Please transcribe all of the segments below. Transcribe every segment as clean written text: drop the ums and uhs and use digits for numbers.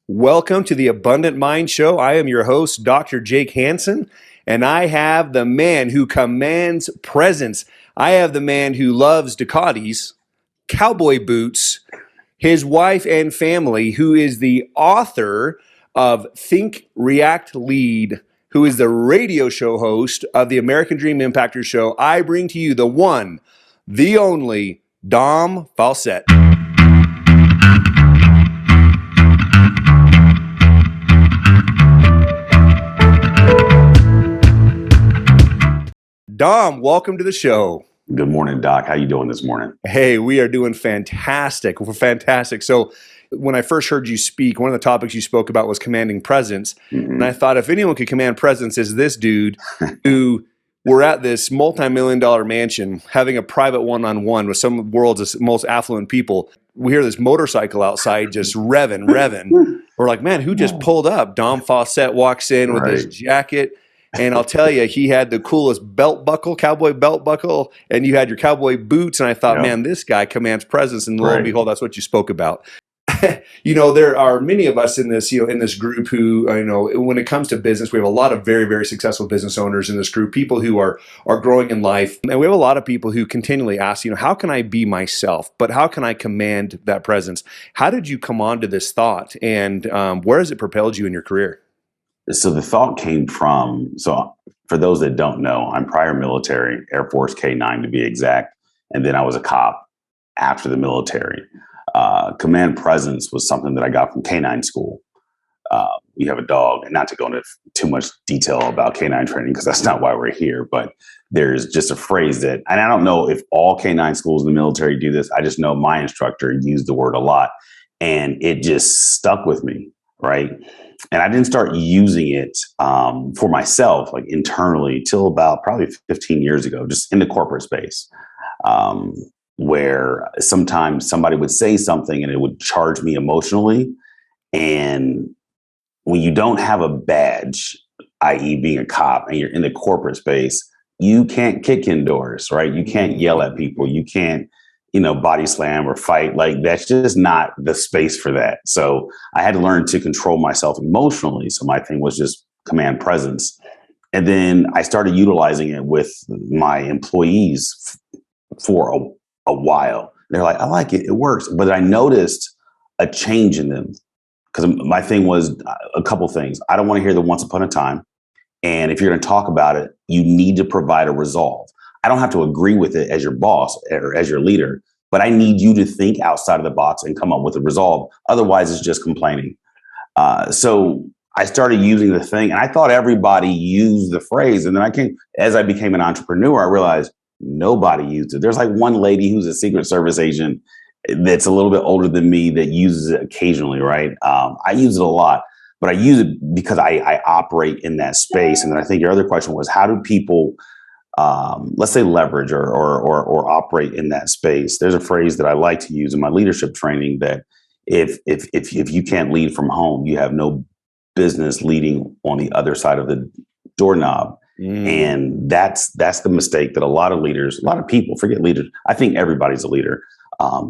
Welcome to the Abundant Mind Show. I am your host, Dr. Jake Hansen, and I have the man who commands presence. I have the man who loves Ducatis, cowboy boots, his wife and family, who is the author of Think, React, Lead, who is the radio show host of the American Dream Impactor Show. I bring to you the one, the only, Dom Faussette. Dom, welcome to the show. Good morning, Doc. How you doing this morning? Hey, we are doing fantastic. We're fantastic. So when I first heard you speak, one of the topics you spoke about was commanding presence. And I thought if anyone could command presence, is this dude who we're at this multi-million-dollar mansion having a private one-on-one with some of the world's most affluent people. We hear this motorcycle outside just revving. We're like, man, who just pulled up? Dom Faussette walks in with his jacket. And I'll tell you, he had the coolest cowboy belt buckle, and you had your cowboy boots. And I thought, man, this guy commands presence. And lo and behold, that's what you spoke about. There are many of us in this, in this group who, when it comes to business, we have a lot of very, very successful business owners in this group, people who are growing in life. And we have a lot of people who continually ask, how can I be myself? But how can I command that presence? How did you come on to this thought? And where has it propelled you in your career? So the thought came from, for those that don't know, I'm prior military, Air Force K-9 to be exact. And then I was a cop after the military. Command presence was something that I got from K-9 school. You have a dog, and not to go into too much detail about K-9 training, because that's not why we're here, but there's just a phrase that, and I don't know if all K-9 schools in the military do this. I just know my instructor used the word a lot, and it just stuck with me, right? And I didn't start using it for myself, like internally, till about probably 15 years ago, just in the corporate space, where sometimes somebody would say something and it would charge me emotionally. And when you don't have a badge, i.e. being a cop, and you're in the corporate space, you can't kick in doors, right? You can't yell at people. You can't body slam or fight. Like, that's just not the space for that. So I had to learn to control myself emotionally. So my thing was just command presence. And then I started utilizing it with my employees for a while. They're like, I like it. It works. But I noticed a change in them, because my thing was a couple things. I don't want to hear the once upon a time. And if you're going to talk about it, you need to provide a resolve. I don't have to agree with it as your boss or as your leader, but I need you to think outside of the box and come up with a resolve. Otherwise, it's just complaining. So I started using the thing, and I thought everybody used the phrase. And then as I became an entrepreneur, I realized nobody used it. There's like one lady who's a Secret Service agent that's a little bit older than me that uses it occasionally, right? I use it a lot, but I use it because I operate in that space. And then I think your other question was, how do people let's say leverage or operate in that space? There's a phrase that I like to use in my leadership training that if you can't lead from home, you have no business leading on the other side of the doorknob. And that's the mistake that a lot of people, forget leaders. I think everybody's a leader.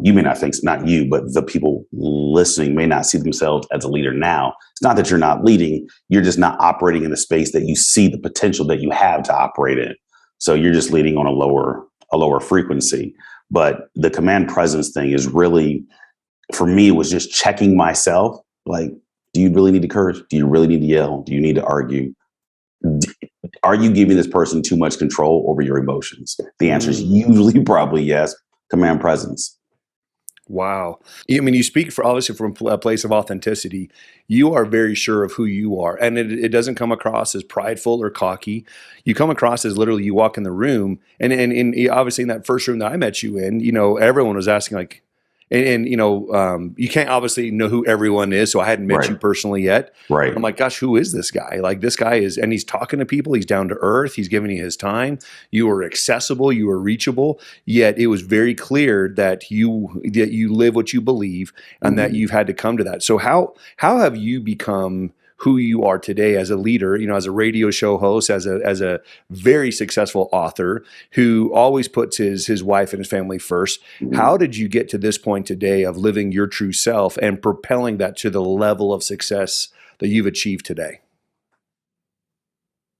You may not think, not you, but the people listening may not see themselves as a leader now. It's not that you're not leading, you're just not operating in the space that you see the potential that you have to operate in. So you're just leading on a lower frequency. But the command presence thing is really, for me, it was just checking myself. Like, do you really need to curse? Do you really need to yell? Do you need to argue? Are you giving this person too much control over your emotions? The answer is usually probably yes. Command presence. Wow. I mean, you speak obviously from a place of authenticity. You are very sure of who you are. And it doesn't come across as prideful or cocky. You come across as literally you walk in the room. And obviously in that first room that I met you in, everyone was asking like, you can't obviously know who everyone is. So I hadn't met you personally yet. Right. I'm like, gosh, who is this guy? Like, this guy is, and he's talking to people. He's down to earth. He's giving you his time. You were accessible. You were reachable. Yet it was very clear that you live what you believe, and that you've had to come to that. So how have you become who you are today as a leader, as a radio show host, as a very successful author who always puts his wife and his family first. How did you get to this point today of living your true self and propelling that to the level of success that you've achieved today?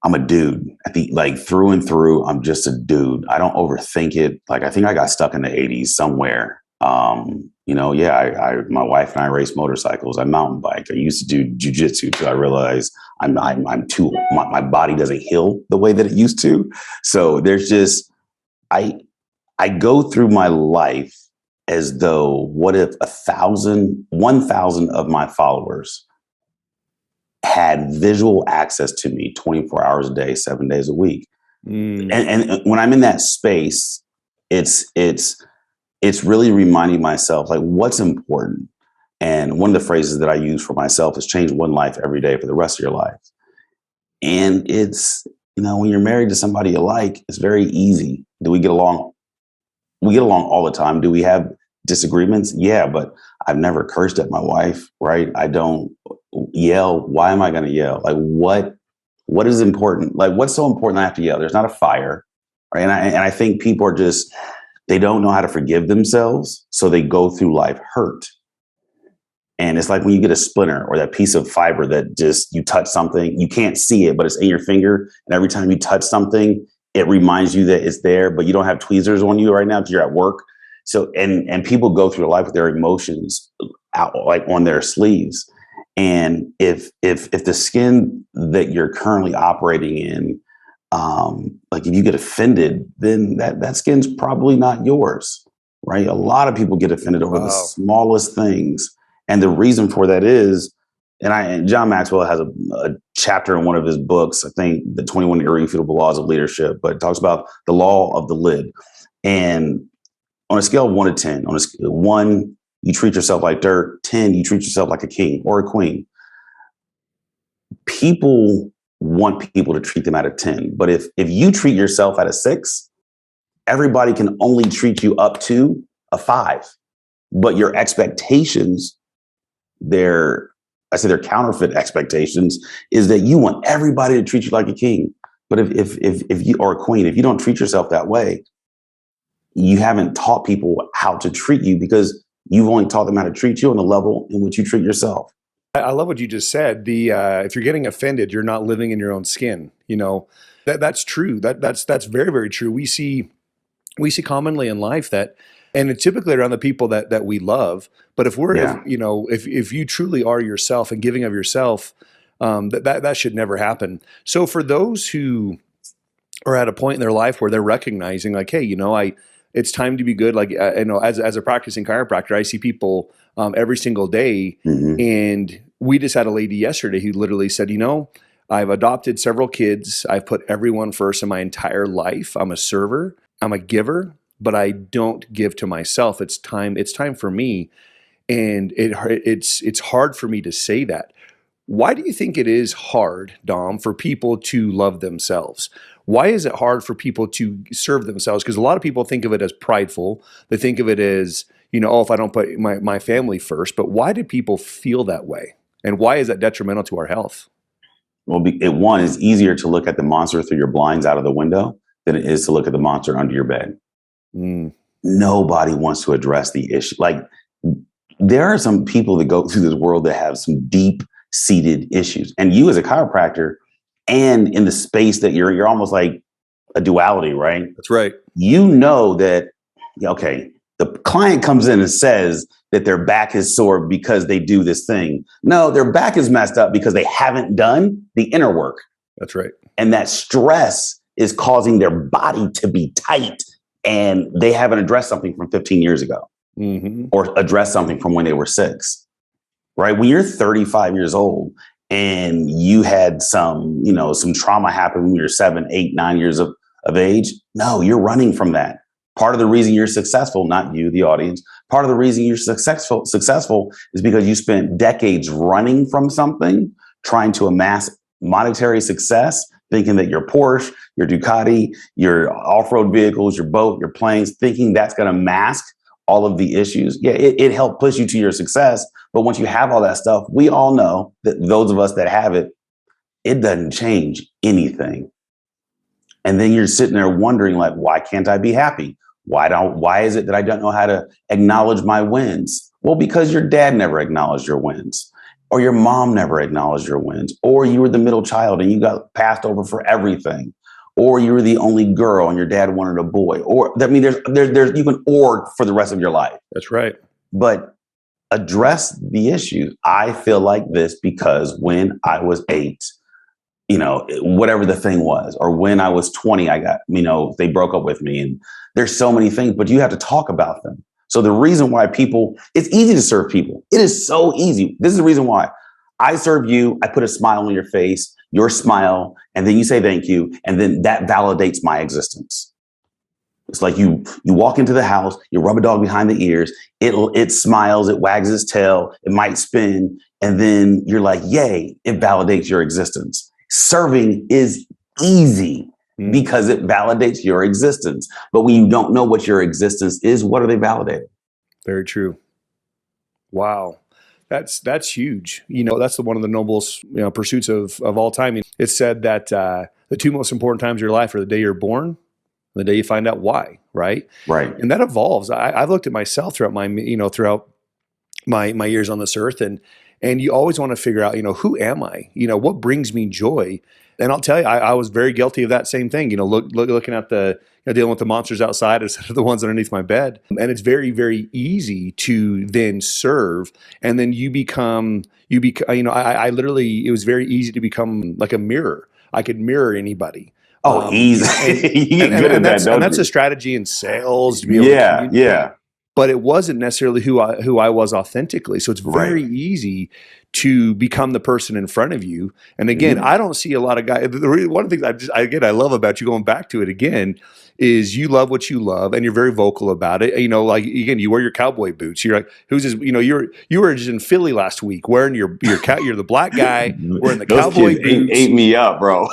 I'm a dude. I think like through and through, I'm just a dude. I don't overthink it. Like I think I got stuck in the 80s somewhere. My wife and I race motorcycles. I mountain bike. I used to do jujitsu till I realized my body doesn't heal the way that it used to. So there's just, I go through my life as though, what if 1,000 of my followers had visual access to me 24 hours a day, 7 days a week. And when I'm in that space, it's really reminding myself like what's important. And one of the phrases that I use for myself is change one life every day for the rest of your life. And it's, when you're married to somebody you like, it's very easy. Do we get along? We get along all the time. Do we have disagreements? Yeah, but I've never cursed at my wife, right? I don't yell. Why am I going to yell? Like what is important? Like what's so important I have to yell? There's not a fire, right? And I think people are just, they don't know how to forgive themselves. So they go through life hurt. And it's like when you get a splinter or that piece of fiber that just, you touch something, you can't see it, but it's in your finger. And every time you touch something, it reminds you that it's there, but you don't have tweezers on you right now because you're at work. So, and people go through life with their emotions out, like on their sleeves. And if the skin that you're currently operating in, like if you get offended, then that skin's probably not yours, right? A lot of people get offended over the smallest things. And the reason for that is, and John Maxwell has a chapter in one of his books, I think the 21 Irrefutable Laws of Leadership, but it talks about the law of the lid. And on a scale of 1 to 10, on a scale 1, you treat yourself like dirt. 10, you treat yourself like a king or a queen. People want people to treat them at a 10. But if you treat yourself at a 6, everybody can only treat you up to a 5. But your expectations, their counterfeit expectations, is that you want everybody to treat you like a king. But if you are a queen, if you don't treat yourself that way, you haven't taught people how to treat you because you've only taught them how to treat you on the level in which you treat yourself. I love what you just said. If you're getting offended, you're not living in your own skin. That's true. That's very, very true. We see commonly in life that, and it's typically around the people that we love. But if you truly are yourself and giving of yourself, that should never happen. So for those who are at a point in their life where they're recognizing like, hey, it's time to be good. Like, as a practicing chiropractor, I see people every single day. Mm-hmm. And we just had a lady yesterday who literally said, I've adopted several kids. I've put everyone first in my entire life. I'm a server. I'm a giver, but I don't give to myself. It's time for me. And it's hard for me to say that. Why do you think it is hard, Dom, for people to love themselves? Why is it hard for people to serve themselves? Because a lot of people think of it as prideful. They think of it as, if I don't put my family first. But why do people feel that way? And why is that detrimental to our health? Well, one, it's easier to look at the monster through your blinds out of the window than it is to look at the monster under your bed. Nobody wants to address the issue. Like, there are some people that go through this world that have some deep-seated issues. And you as a chiropractor, and in the space that you're almost like a duality, right? That's right. That, okay, the client comes in and says that their back is sore because they do this thing. No, their back is messed up because they haven't done the inner work. That's right. And that stress is causing their body to be tight, and they haven't addressed something from 15 years ago, or addressed something from when they were 6, right? When you're 35 years old and you had some trauma happen when you're 7, 8, 9 years of age, no, you're running from that. Part of the reason you're successful, not you, the audience, part of the reason you're successful is because you spent decades running from something, trying to amass monetary success, thinking that your Porsche, your Ducati, your off-road vehicles, your boat, your planes, thinking that's going to mask all of the issues, yeah, it helped push you to your success. But once you have all that stuff, we all know that those of us that have it, it doesn't change anything. And then you're sitting there wondering, like, why can't I be happy? Why is it that I don't know how to acknowledge my wins? Well, because your dad never acknowledged your wins, or your mom never acknowledged your wins, or you were the middle child and you got passed over for everything, or you were the only girl and your dad wanted a boy, or I mean, there's you can or for the rest of your life. That's right. But address the issue. I feel like this because when I was 8, whatever the thing was, or when I was 20, I got, they broke up with me, and there's so many things, but you have to talk about them. So the reason why it's easy to serve people. It is so easy. This is the reason why I serve you. I put a smile on your face, your smile, and then you say thank you. And then that validates my existence. It's like you walk into the house, you rub a dog behind the ears, it smiles, it wags its tail, it might spin, and then you're like, yay, it validates your existence. Serving is easy because it validates your existence. But when you don't know what your existence is, what are they validating? Very true. Wow. That's huge. That's one of the noblest pursuits of all time. It's said that the 2 most important times of your life are the day you're born and the day you find out why, right? Right. And that evolves. I've looked at myself throughout my years on this earth, and you always want to figure out, who am I? What brings me joy? And I'll tell you, I was very guilty of that same thing. Looking at dealing with the monsters outside instead of the ones underneath my bed. And it's very, very easy to then serve, and then I literally, it was very easy to become like a mirror. I could mirror anybody. Oh, easy. You get good at that, and that's a strategy in sales to be able to communicate. Yeah. But it wasn't necessarily who I was authentically. So it's very easy to become the person in front of you. And again, I don't see a lot of guys. One of the things I love about you, going back to it again, is you love what you love and you're very vocal about it. Like again, you wear your cowboy boots. You're like, who's this? You were just in Philly last week wearing you're the black guy wearing the Those cowboy kids boots. ate me up, bro.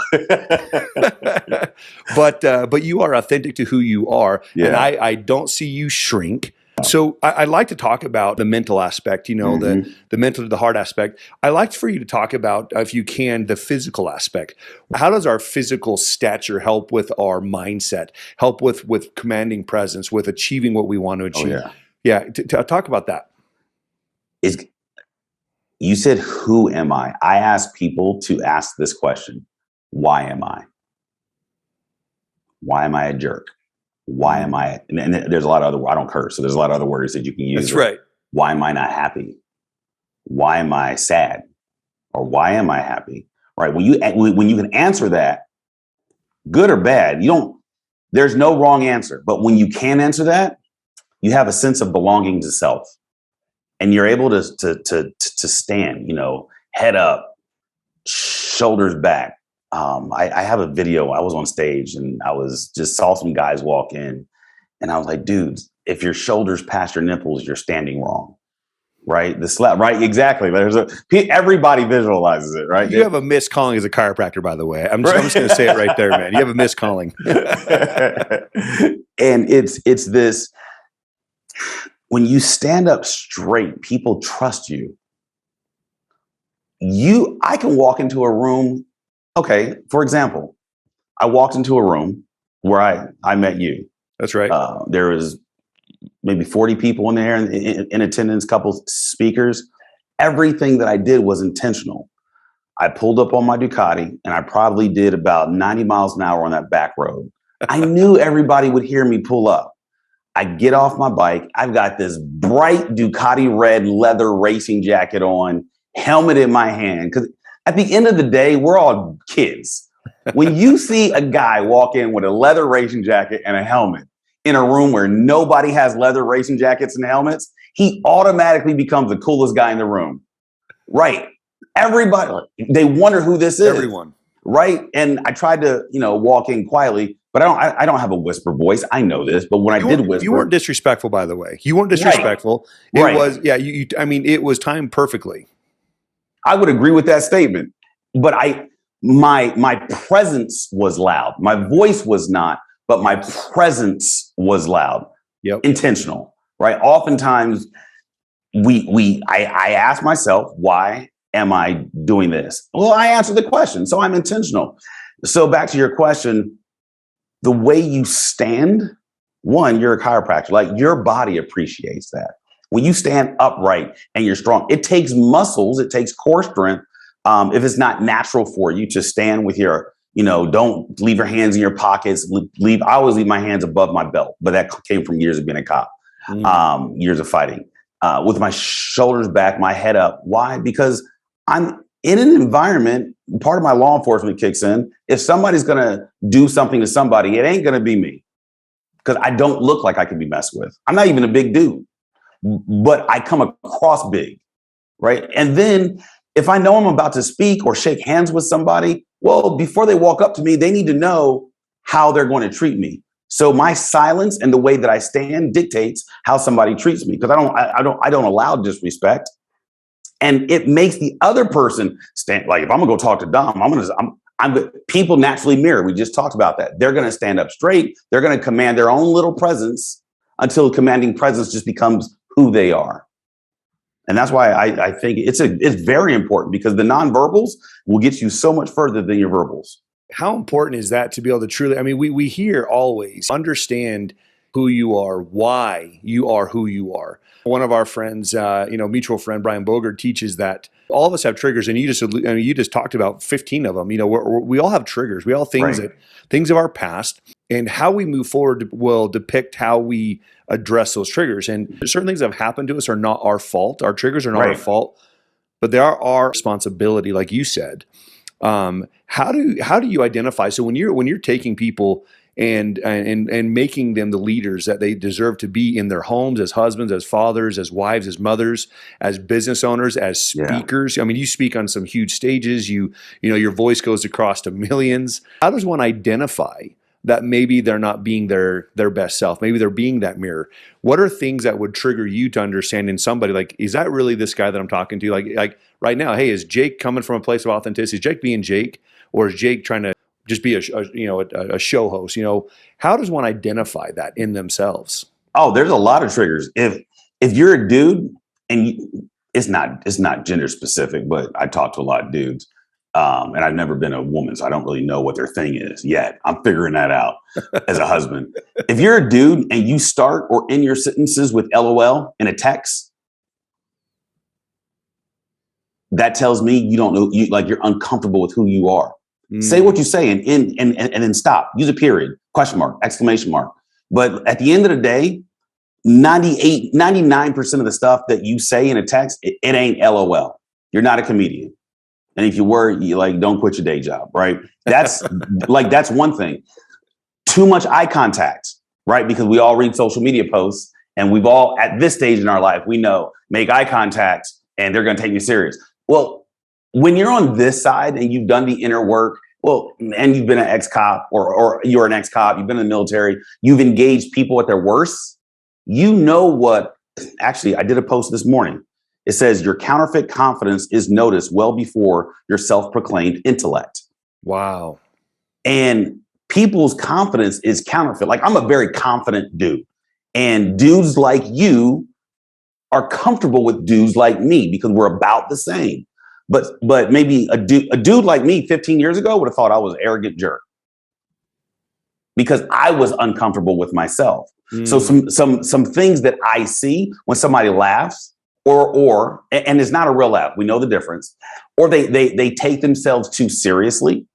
But you are authentic to who you are. Yeah. And I don't see you shrink. So I'd like to talk about the mental aspect, the mental to the heart aspect. I'd like for you to talk about, if you can, the physical aspect. How does our physical stature help with our mindset, help with commanding presence, with achieving what we want to achieve? Talk about that. You said, who am I? I ask people to ask this question. Why am I? Why am I a jerk? Why am I? And there's a lot of I don't curse, so there's a lot of other words that you can use. That's right. Why am I not happy? Why am I sad? Or why am I happy? Right? When you can answer that, good or bad, there's no wrong answer. But when you can answer that, you have a sense of belonging to self. And you're able to stand, head up, shoulders back. I have a video. I was on stage and I saw some guys walk in, and I was like, dudes, if your shoulders past your nipples, you're standing wrong. Right? The slap, right? Exactly. Everybody visualizes it, right? You have a miscalling as a chiropractor, by the way. I'm just going to say it right there, man. You have a miscalling. And it's this, when you stand up straight, people trust you. I can walk into a room. Okay, for example, I walked into a room where I met you. That's right. There was maybe 40 people in there in attendance, couple speakers. Everything that I did was intentional. I pulled up on my Ducati and I probably did about 90 miles an hour on that back road. I knew everybody would hear me pull up. I get off my bike. I've got this bright Ducati red leather racing jacket on, helmet in my hand. Because at the end of the day, we're all kids. When you see a guy walk in with a leather racing jacket and a helmet in a room where nobody has leather racing jackets and helmets, he automatically becomes the coolest guy in the room. Right. Everybody, they wonder who this is. Everyone. Right. And I tried to, walk in quietly, but I don't have a whisper voice. I know this, but when I did whisper. You weren't disrespectful, by the way. You weren't disrespectful. Right. It was, it was timed perfectly. I would agree with that statement, but my presence was loud. My voice was not, but my presence was loud. Yep. Intentional. right? Oftentimes I ask myself, why am I doing this? Well, I answer the question, so I'm intentional. So back to your question, the way you stand, one, you're a chiropractor, like your body appreciates that. When you stand upright and you're strong, it takes muscles, it takes core strength. If it's not natural for you to stand with your, don't leave your hands in your pockets. I always leave my hands above my belt, but that came from years of being a cop, years of fighting. With my shoulders back, my head up. Why? Because I'm in an environment, part of my law enforcement kicks in. If somebody's going to do something to somebody, it ain't going to be me, because I don't look like I can be messed with. I'm not even a big dude, but I come across big, right? And then if I know I'm about to speak or shake hands with somebody, well, before they walk up to me, they need to know how they're going to treat me. So my silence and the way that I stand dictates how somebody treats me, because I don't allow disrespect. And it makes the other person stand. Like if I'm gonna go talk to Dom, people naturally mirror. We just talked about that. They're gonna stand up straight. They're gonna command their own little presence until commanding presence just becomes who they are. And that's why I think it's very important, because the nonverbals will get you so much further than your verbals. How important is that to be able to truly, I mean, we hear always understand who you are, why you are who you are. One of our friends, mutual friend, Brian Bogert, teaches that all of us have triggers, and you just talked about 15 of them. We all have triggers. We all have things of our past, and how we move forward will depict how we address those triggers. And certain things that have happened to us are not our fault. Our triggers are not our fault, but they are our responsibility, like you said. How do you identify? So when you're taking people and making them the leaders that they deserve to be in their homes, as husbands, as fathers, as wives, as mothers, as business owners, as speakers. I mean, you speak on some huge stages. Your voice goes across to millions. How does one identify that maybe they're not being their best self? Maybe they're being that mirror. What are things that would trigger you to understand in somebody, like, is that really this guy that I'm talking to? Like right now, hey, is Jake coming from a place of authenticity? Is Jake being Jake, or is Jake trying to just be a show host? How does one identify that in themselves? Oh, there's a lot of triggers. If you're a dude, and it's not gender specific, but I talk to a lot of dudes. And I've never been a woman, so I don't really know what their thing is yet. I'm figuring that out as a husband. If you're a dude and you start or end your sentences with LOL in a text, that tells me you don't know, you're uncomfortable with who you are. Say what you say and then stop. Use a period, question mark, exclamation mark. But at the end of the day, 99% of the stuff that you say in a text, it ain't LOL. You're not a comedian. And if you were, don't quit your day job, right? That's that's one thing. Too much eye contact, right? Because we all read social media posts, and we've all, at this stage in our life, we know, make eye contact and they're going to take you serious. Well, when you're on this side and you've done the inner work, and you've been an ex-cop or you're an ex-cop, you've been in the military, you've engaged people at their worst, actually, I did a post this morning. It says your counterfeit confidence is noticed well before your self-proclaimed intellect. Wow. And people's confidence is counterfeit. Like, I'm a very confident dude, and dudes like you are comfortable with dudes like me because we're about the same. But maybe a dude like me 15 years ago would have thought I was an arrogant jerk because I was uncomfortable with myself. So some things that I see when somebody laughs, and it's not a real laugh, we know the difference, or they take themselves too seriously,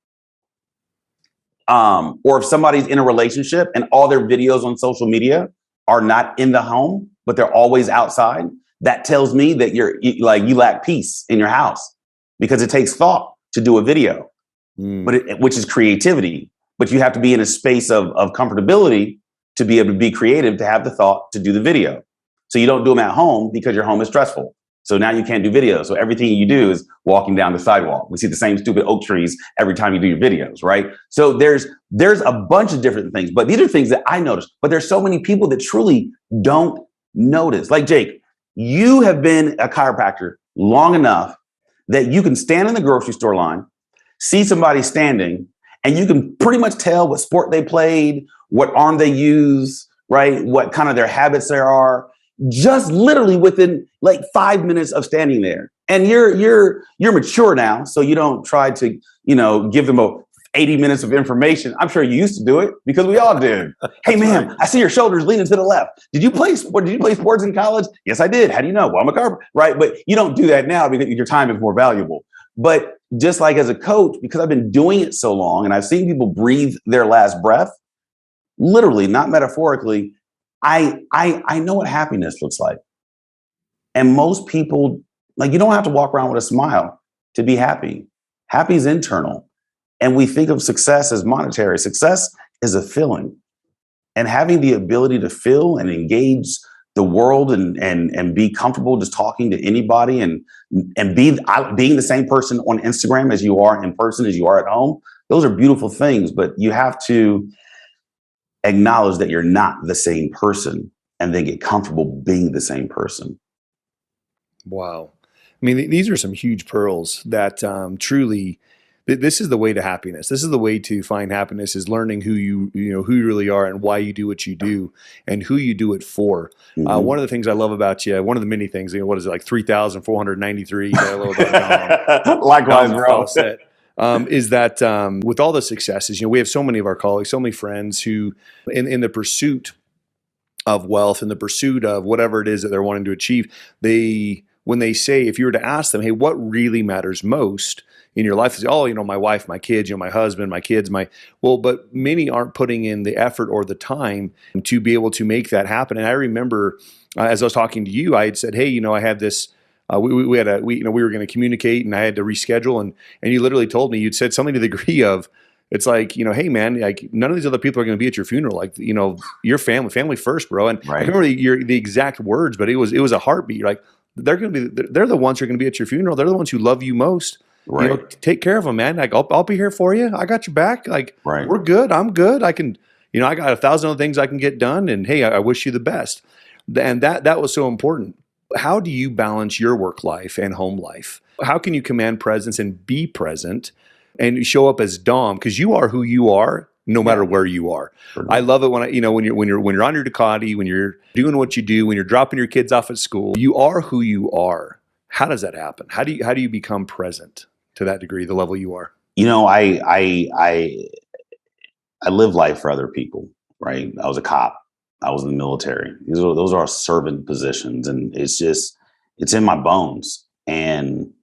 or if somebody's in a relationship and all their videos on social media are not in the home but they're always outside, that tells me that you lack peace in your house, because it takes thought to do a video, which is creativity. But you have to be in a space of comfortability to be able to be creative, to have the thought to do the video. So you don't do them at home because your home is stressful. So now you can't do videos. So everything you do is walking down the sidewalk. We see the same stupid oak trees every time you do your videos, right? So there's a bunch of different things, but these are things that I noticed. But there's so many people that truly don't notice. Like Jake, you have been a chiropractor long enough that you can stand in the grocery store line, see somebody standing, and you can pretty much tell what sport they played, what arm they use, right? What kind of their habits there are. just literally within like 5 minutes of standing there. And you're mature now, so you don't try to, give them 80 minutes of information. I'm sure you used to do it because we all did. Hey, ma'am, right. I see your shoulders leaning to the left. Did you play sports in college? Yes, I did. How do you know? Well, I'm a carpenter, right? But you don't do that now because your time is more valuable. But just like as a coach, because I've been doing it so long and I've seen people breathe their last breath, literally, not metaphorically, I know what happiness looks like. And most people, like, you don't have to walk around with a smile to be happy. Happy is internal. And we think of success as monetary. Success is a feeling. And having the ability to feel and engage the world and be comfortable just talking to anybody and being the same person on Instagram as you are in person, as you are at home, those are beautiful things. But you have to acknowledge that you're not the same person and then get comfortable being the same person. Wow. I mean, these are some huge pearls that truly, this is the way to happiness. This is the way to find happiness, is learning who you really are and why you do what you do and who you do it for. Mm-hmm. One of the things I love about you, one of the many things, what is it, like 3,493? I love about Dom. Likewise, bro. Is that with all the successes, we have so many of our colleagues, so many friends who, in the pursuit of wealth, in the pursuit of whatever it is that they're wanting to achieve, when they say, if you were to ask them, hey, what really matters most in your life? They say, oh, my wife, my kids, my husband, my kids, but many aren't putting in the effort or the time to be able to make that happen. And I remember as I was talking to you, I had said, hey, I had this, we were going to communicate and I had to reschedule. And you literally told me, you'd said something to the degree of, it's like, hey man, like none of these other people are going to be at your funeral. Like, your family first, bro. And right. I remember the exact words, but it was a heartbeat. You're like, they're the ones who are going to be at your funeral. They're the ones who love you most. Right. Take care of them, man. Like, I'll be here for you. I got your back. Like, right. We're good. I'm good. I can, I got 1,000 other things I can get done. And hey, I wish you the best. And that was so important. How do you balance your work life and home life? How can you command presence and be present and show up as Dom? Because you are who you are, no matter where you are. Sure. I love it when when you're on your Ducati, when you're doing what you do, when you're dropping your kids off at school, you are who you are. How does that happen? How do you become present to that degree, the level you are? I live life for other people, right? I was a cop. I was in the military. Those are servant positions, and it's in my bones. And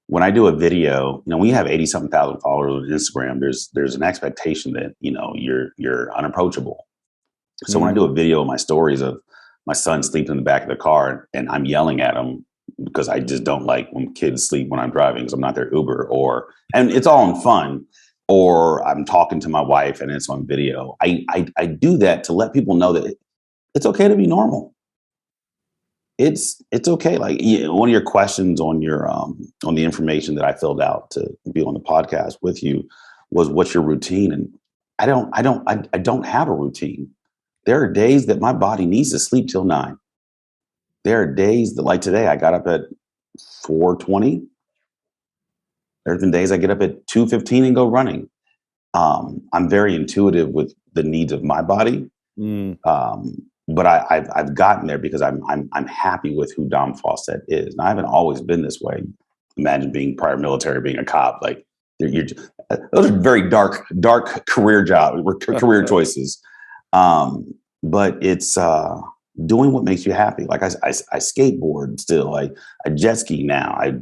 when I do a video, we have 80-something thousand followers on Instagram. There's an expectation that you're unapproachable. So when I do a video of my stories of my son sleeping in the back of the car and I'm yelling at him because I just don't like when kids sleep when I'm driving because I'm not their Uber, and it's all in fun, or I'm talking to my wife and it's on video. I do that to let people know that it's okay to be normal. It's okay. Like, one of your questions on your on the information that I filled out to be on the podcast with you was, what's your routine? And I don't have a routine. There are days that my body needs to sleep till 9. There are days that, like today, I got up at 4:20. There's been days I get up at 2:15 and go running. I'm very intuitive with the needs of my body. But I've gotten there because I'm happy with who Dom Faussette is. And I haven't always been this way. Imagine being prior military, being a cop. Like, those are very dark career choices. But it's doing what makes you happy. Like, I skateboard still. I jet ski now. I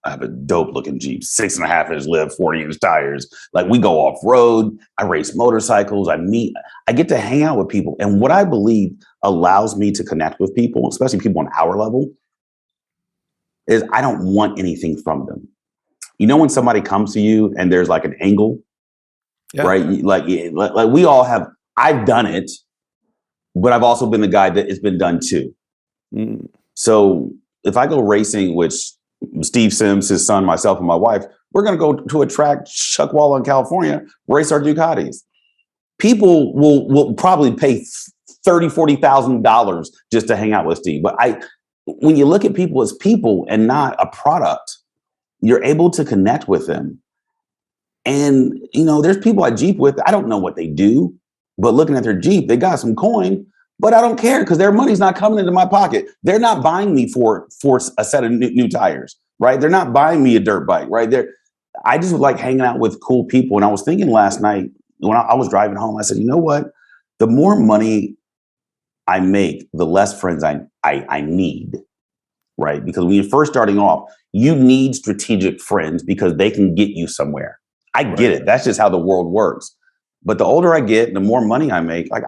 have a dope looking Jeep, 6.5 inch lift, 40-inch tires. Like, we go off road. I race motorcycles. I get to hang out with people. And what I believe allows me to connect with people, especially people on our level, is I don't want anything from them. When somebody comes to you and there's like an angle, right? Like we all have, I've done it, but I've also been the guy that it's been done too. So if I go racing, which Steve Sims, his son, myself, and my wife, we're going to go to a track, Chuckwalla in California, race our Ducatis. People will probably pay $30,000, $40,000 just to hang out with Steve. But when you look at people as people and not a product, you're able to connect with them. And, there's people I Jeep with, I don't know what they do, but looking at their Jeep, they got some coin. but I don't care because their money's not coming into my pocket. They're not buying me for a set of new tires, right? They're not buying me a dirt bike, right? I just like hanging out with cool people. And I was thinking last night when I was driving home, I said, you know what? The more money I make, the less friends I need, right? Because when you're first starting off, you need strategic friends because they can get you somewhere. I get it. That's just how the world works. But the older I get, the more money I make. Like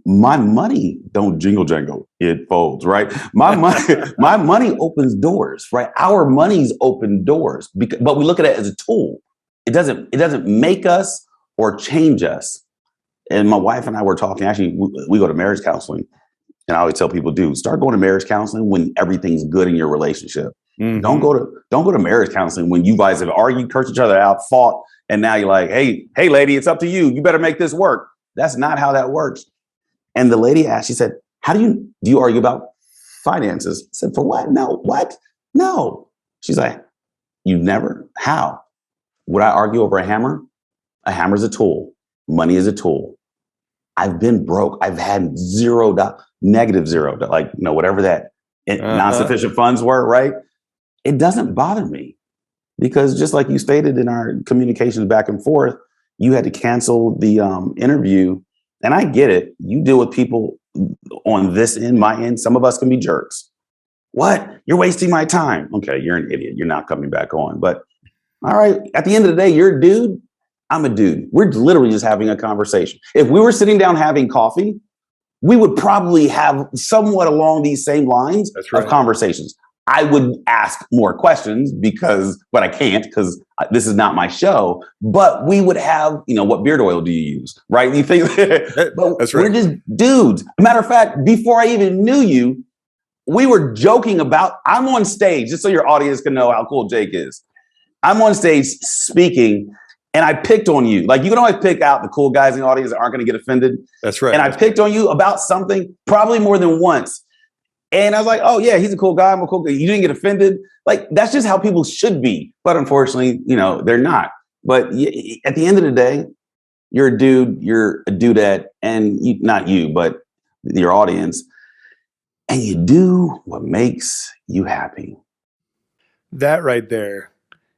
my money don't jingle jangle, it folds, right? My money opens doors, right? Our money's open doors, but we look at it as a tool. It doesn't make us or change us. And my wife and I were talking. Actually, we go to marriage counseling, and I always tell people, dude, start going to marriage counseling when everything's good in your relationship. Mm-hmm. Don't go to marriage counseling when you guys have argued, cursed each other out, fought, and now you're like, hey, lady, it's up to you. You better make this work. That's not how that works. And the lady asked, she said, how do you argue about finances? I said, for what? No, what? No. She's like, you never? How? Would I argue over a hammer? A hammer's a tool. Money is a tool. I've been broke. I've had -$0, like, whatever that non-sufficient funds were, right? It doesn't bother me because just like you stated in our communications back and forth, you had to cancel the interview. And I get it. You deal with people on this end, my end. Some of us can be jerks. What? You're wasting my time. Okay, you're an idiot. You're not coming back on. But all right, at the end of the day, you're a dude. I'm a dude. We're literally just having a conversation. If we were sitting down having coffee, we would probably have somewhat along these same lines of conversations. I would ask more questions but I can't because this is not my show. But we would have, what beard oil do you use, right? You think, but that's right. We're just dudes. Matter of fact, before I even knew you, we were joking about. I'm on stage, just so your audience can know how cool Jake is. I'm on stage speaking, and I picked on you. Like, you can always pick out the cool guys in the audience that aren't going to get offended. That's right. And I picked on you about something probably more than once. And I was like, oh, yeah, he's a cool guy. I'm a cool guy. You didn't get offended. Like, that's just how people should be. But unfortunately, they're not. But at the end of the day, you're a dude, you're a dudette, and not you, but your audience. And you do what makes you happy. That right there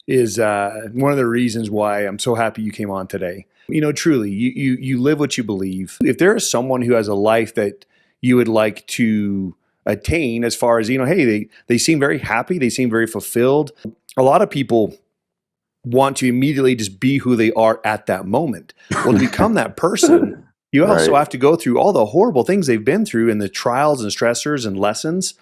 is one of the reasons why I'm so happy you came on today. Truly, you live what you believe. If there is someone who has a life that you would like to attain, as far as, hey, they seem very happy, they seem very fulfilled. A lot of people want to immediately just be who they are at that moment. Well, to become that person, you also have to go through all the horrible things they've been through and the trials and stressors and lessons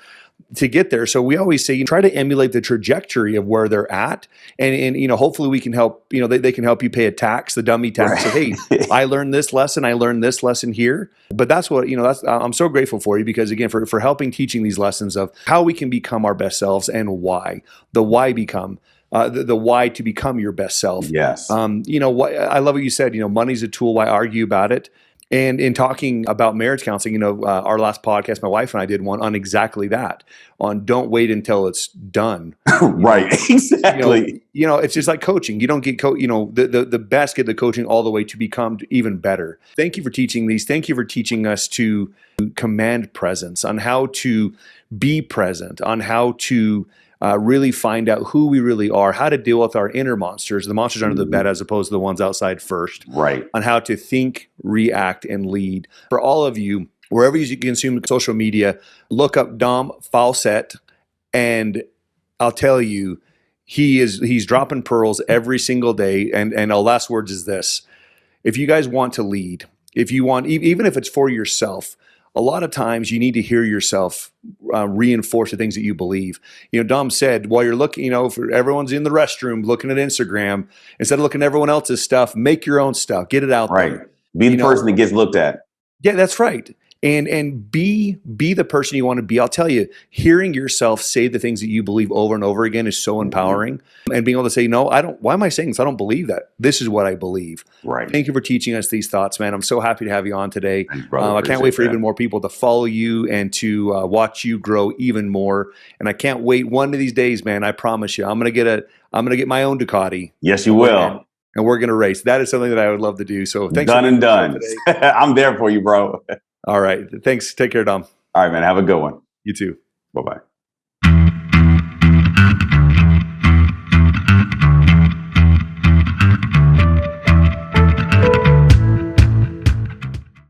to get there. So we always say, try to emulate the trajectory of where they're at. And hopefully we can help, they can help you pay a tax, the dummy tax. Right. Say, hey, I learned this lesson. I learned this lesson here. But that's what, I'm so grateful for you because, again, for helping teaching these lessons of how we can become our best selves and why. The why become. The why to become your best self. Yes. I love what you said, money's a tool. Why argue about it? And in talking about marriage counseling, our last podcast, my wife and I did one on exactly that, on don't wait until it's done. Right. Exactly. It's just like coaching. You don't get the best get the coaching all the way to become even better. Thank you for teaching these. Thank you for teaching us to command presence, on how to be present, on how to really find out who we really are, how to deal with our inner monsters, the monsters under the bed as opposed to the ones outside first. Right. On how to think, react, and lead. For all of you, wherever you consume social media, look up Dom Faussette, and I'll tell you, he's dropping pearls every single day. And our last words is this: if you guys want to lead, if you want, even if it's for yourself, a lot of times you need to hear yourself reinforce the things that you believe. Dom said, while you're looking, for everyone's in the restroom looking at Instagram, instead of looking at everyone else's stuff, make your own stuff, get it out there. Be the person that gets looked at. Yeah, that's right. And be the person you want to be. I'll tell you, hearing yourself say the things that you believe over and over again is so empowering. And being able to say, no, I don't. Why am I saying this? I don't believe that. This is what I believe. Right. Thank you for teaching us these thoughts, man. I'm so happy to have you on today. Thanks, brother. I can't wait for even more people to follow you and to watch you grow even more. And I can't wait one of these days, man. I promise you, I'm gonna get my own Ducati. Yes, you will. and we're going to race. That is something that I would love to do. So thanks. Done and done. I'm there for you, bro. All right. Thanks. Take care, Dom. All right, man. Have a good one. You too. Bye-bye.